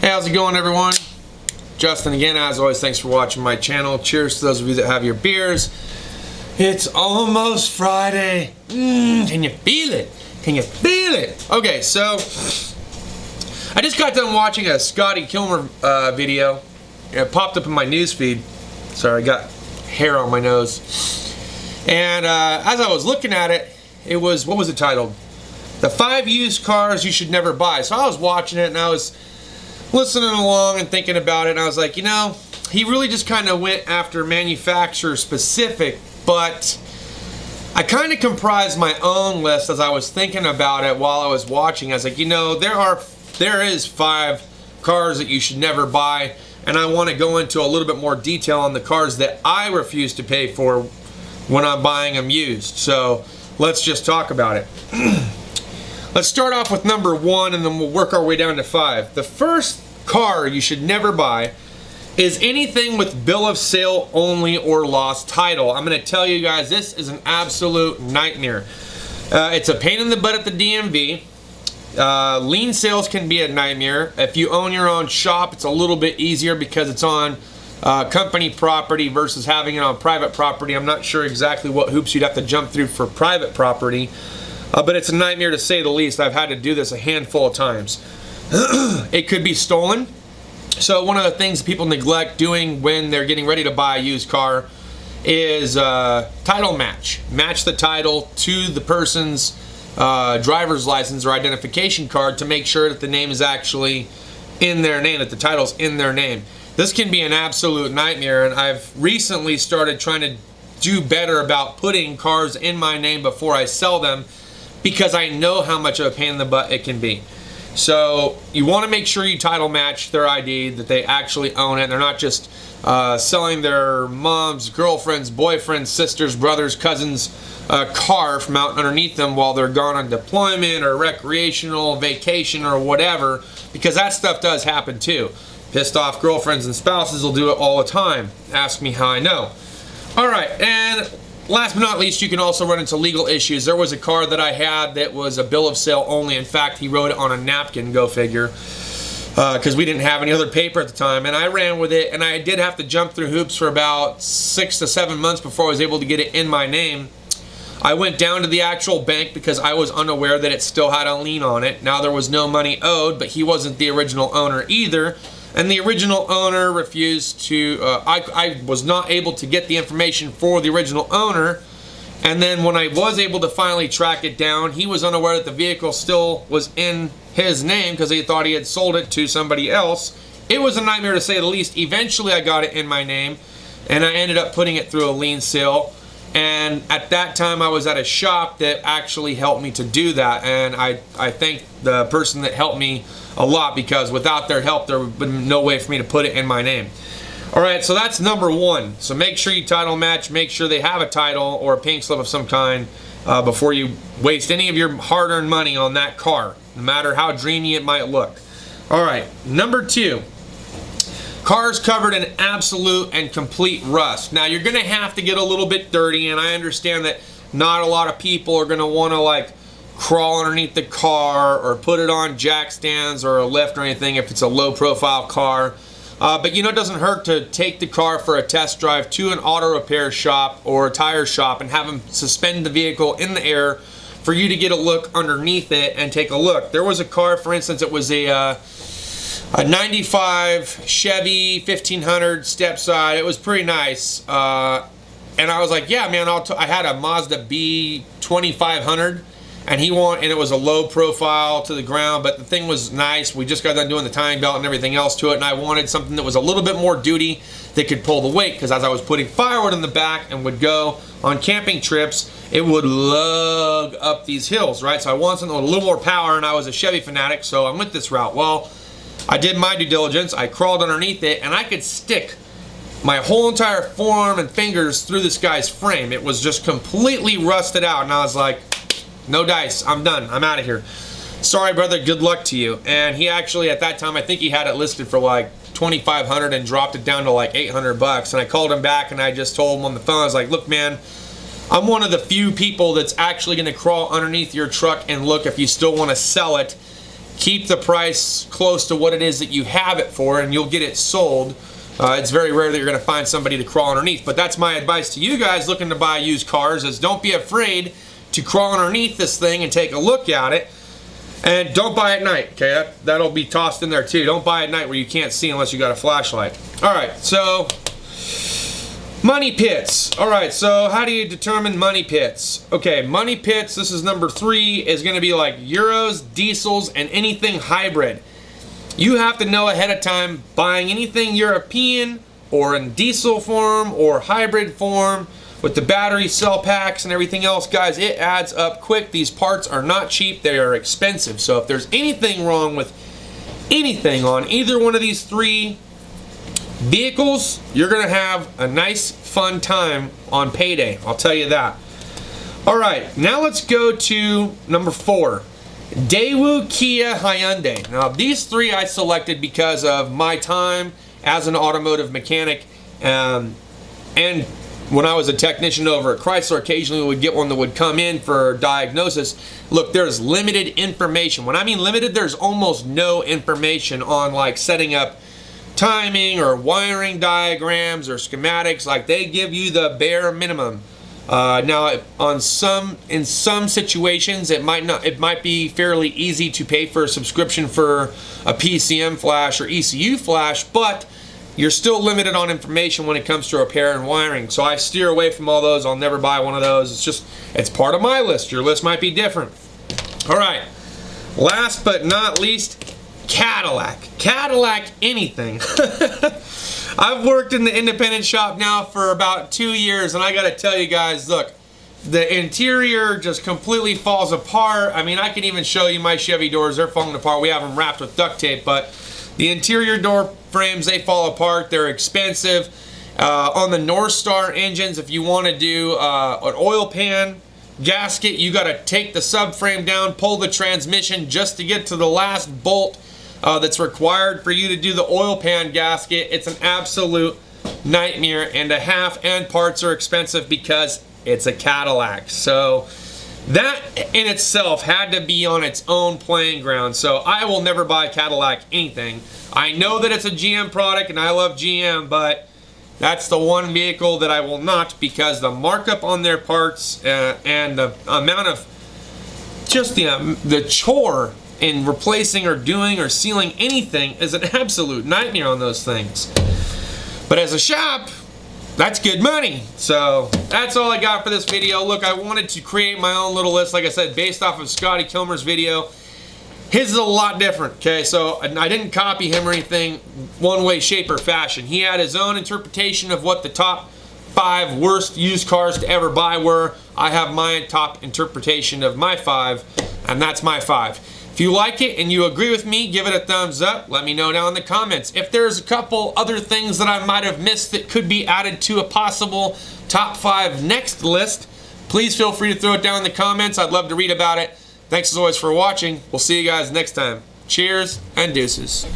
Hey, how's it going, everyone? Justin again. As always, thanks for watching my channel. Cheers to those of you that have your beers. It's almost Friday. Can you feel it? Can you feel it? Okay, so I just got done watching a Scotty Kilmer video. It popped up in my news feed. Sorry, I got hair on my nose. And as I was looking at it, it was, what was it titled? The 5 used cars you should never buy. So I was watching it and I was listening along and thinking about it, and I was like, you know, he really just kind of went after manufacturer specific, but I kind of comprised my own list as I was thinking about it while I was watching. I was like, you know, there is 5 cars that you should never buy, and I want to go into a little bit more detail on the cars that I refuse to pay for when I'm buying them used. So let's just talk about it. Let's start off with number 1 and then we'll work our way down to 5. The first car you should never buy is anything with bill of sale only or lost title. I'm going to tell you guys, this is an absolute nightmare. It's a pain in the butt at the DMV. Lien sales can be a nightmare. If you own your own shop, it's a little bit easier because it's on company property versus having it on private property. I'm not sure exactly what hoops you'd have to jump through for private property. But it's a nightmare to say the least. I've had to do this a handful of times. It could be stolen. So one of the things people neglect doing when they're getting ready to buy a used car is title match. Match the title to the person's driver's license or identification card to make sure that the name is actually in their name, that the title's in their name. This can be an absolute nightmare, and I've recently started trying to do better about putting cars in my name before I sell them, because I know how much of a pain in the butt it can be. So you want to make sure you title match their ID, that they actually own it. They're not just selling their mom's, girlfriend's, boyfriend's, sister's, brother's, cousin's car from out underneath them while they're gone on deployment or recreational vacation or whatever, because that stuff does happen too. Pissed off girlfriends and spouses will do it all the time. Ask me how I know. Alright, and last but not least, you can also run into legal issues. There was a car that I had that was a bill of sale only. In fact, he wrote it on a napkin, go figure, because we didn't have any other paper at the time. And I ran with it, and I did have to jump through hoops for about 6 to 7 months before I was able to get it in my name. I went down to the actual bank because I was unaware that it still had a lien on it. Now, there was no money owed, but he wasn't the original owner either. And the original owner refused to, I was not able to get the information for the original owner. And then when I was able to finally track it down, he was unaware that the vehicle still was in his name because he thought he had sold it to somebody else. It was a nightmare to say the least. Eventually I got it in my name and I ended up putting it through a lien sale. And at that time I was at a shop that actually helped me to do that. And I thank the person that helped me a lot, because without their help there would have been no way for me to put it in my name. Alright, so that's number 1. So make sure you title match, make sure they have a title or a pink slip of some kind before you waste any of your hard-earned money on that car, no matter how dreamy it might look. Alright, number 2. Cars covered in absolute and complete rust. Now you're going to have to get a little bit dirty, and I understand that not a lot of people are going to want to like crawl underneath the car or put it on jack stands or a lift or anything if it's a low profile car. But you know, it doesn't hurt to take the car for a test drive to an auto repair shop or a tire shop and have them suspend the vehicle in the air for you to get a look underneath it and take a look. There was a car, for instance, it was a 95 Chevy 1500 step side. It was pretty nice. And I was like, yeah, man, I had a Mazda B 2500. And it was a low profile to the ground, but the thing was nice. We just got done doing the timing belt and everything else to it, and I wanted something that was a little bit more duty that could pull the weight, because as I was putting firewood in the back and would go on camping trips, it would lug up these hills, right? So I wanted something with a little more power, and I was a Chevy fanatic, so I went this route. Well, I did my due diligence. I crawled underneath it, and I could stick my whole entire forearm and fingers through this guy's frame. It was just completely rusted out, and I was like, no dice, I'm done, I'm out of here. Sorry, brother, good luck to you. And he actually, at that time, I think he had it listed for like $2,500 and dropped it down to like $800. And I called him back and I just told him on the phone, I was like, look, man, I'm one of the few people that's actually gonna crawl underneath your truck and look if you still wanna sell it. keep the price close to what it is that you have it for, and you'll get it sold. It's very rare that you're going to find somebody to crawl underneath. But that's my advice to you guys looking to buy used cars, is don't be afraid to crawl underneath this thing and take a look at it. And don't buy at night, okay? That'll be tossed in there too. Don't buy at night where you can't see unless you got a flashlight. All right, so money pits. All right, so how do you determine money pits? Okay, money pits, this is number 3, is gonna be like Euros, diesels, and anything hybrid. You have to know ahead of time, buying anything European or in diesel form or hybrid form with the battery cell packs and everything else, guys, it adds up quick. These parts are not cheap, they are expensive. So if there's anything wrong with anything on either one of these 3 vehicles, you're gonna have a nice fun time on payday, I'll tell you that. All right, now let's go to number 4. Daewoo, Kia, Hyundai. Now these 3 I selected because of my time as an automotive mechanic, and when I was a technician over at Chrysler, occasionally we would get one that would come in for diagnosis. Look, there's limited information. When I mean limited, there's almost no information on like setting up timing or wiring diagrams or schematics. Like, they give you the bare minimum. Now, in some situations, it might be fairly easy to pay for a subscription for a PCM flash or ECU flash, but you're still limited on information when it comes to repair and wiring. So I steer away from all those. I'll never buy one of those. It's part of my list. Your list might be different. All right, last but not least, Cadillac. Cadillac anything. I've worked in the independent shop now for about 2 years, and I gotta tell you guys, look, the interior just completely falls apart. I mean, I can even show you my Chevy doors. They're falling apart. We have them wrapped with duct tape, but the interior door frames, they fall apart. They're expensive. On the North Star engines, if you want to do an oil pan gasket, you got to take the subframe down, pull the transmission just to get to the last bolt that's required for you to do the oil pan gasket. It's an absolute nightmare, and a half and parts are expensive because it's a Cadillac. So that in itself had to be on its own playing ground. So I will never buy Cadillac anything. I know that it's a GM product and I love GM, but that's the one vehicle that I will not, because the markup on their parts and the amount of just the chore in replacing or doing or sealing anything is an absolute nightmare on those things. But as a shop, that's good money. So that's all I got for this video. Look, I wanted to create my own little list, like I said, based off of Scotty Kilmer's video. His is a lot different, okay? So I didn't copy him or anything one way, shape, or fashion. He had his own interpretation of what the top 5 worst used cars to ever buy were. I have my top interpretation of my 5, and that's my 5. If you like it and you agree with me, give it a thumbs up. Let me know down in the comments. If there's a couple other things that I might have missed that could be added to a possible top 5 next list, please feel free to throw it down in the comments. I'd love to read about it. Thanks as always for watching. We'll see you guys next time. Cheers and deuces.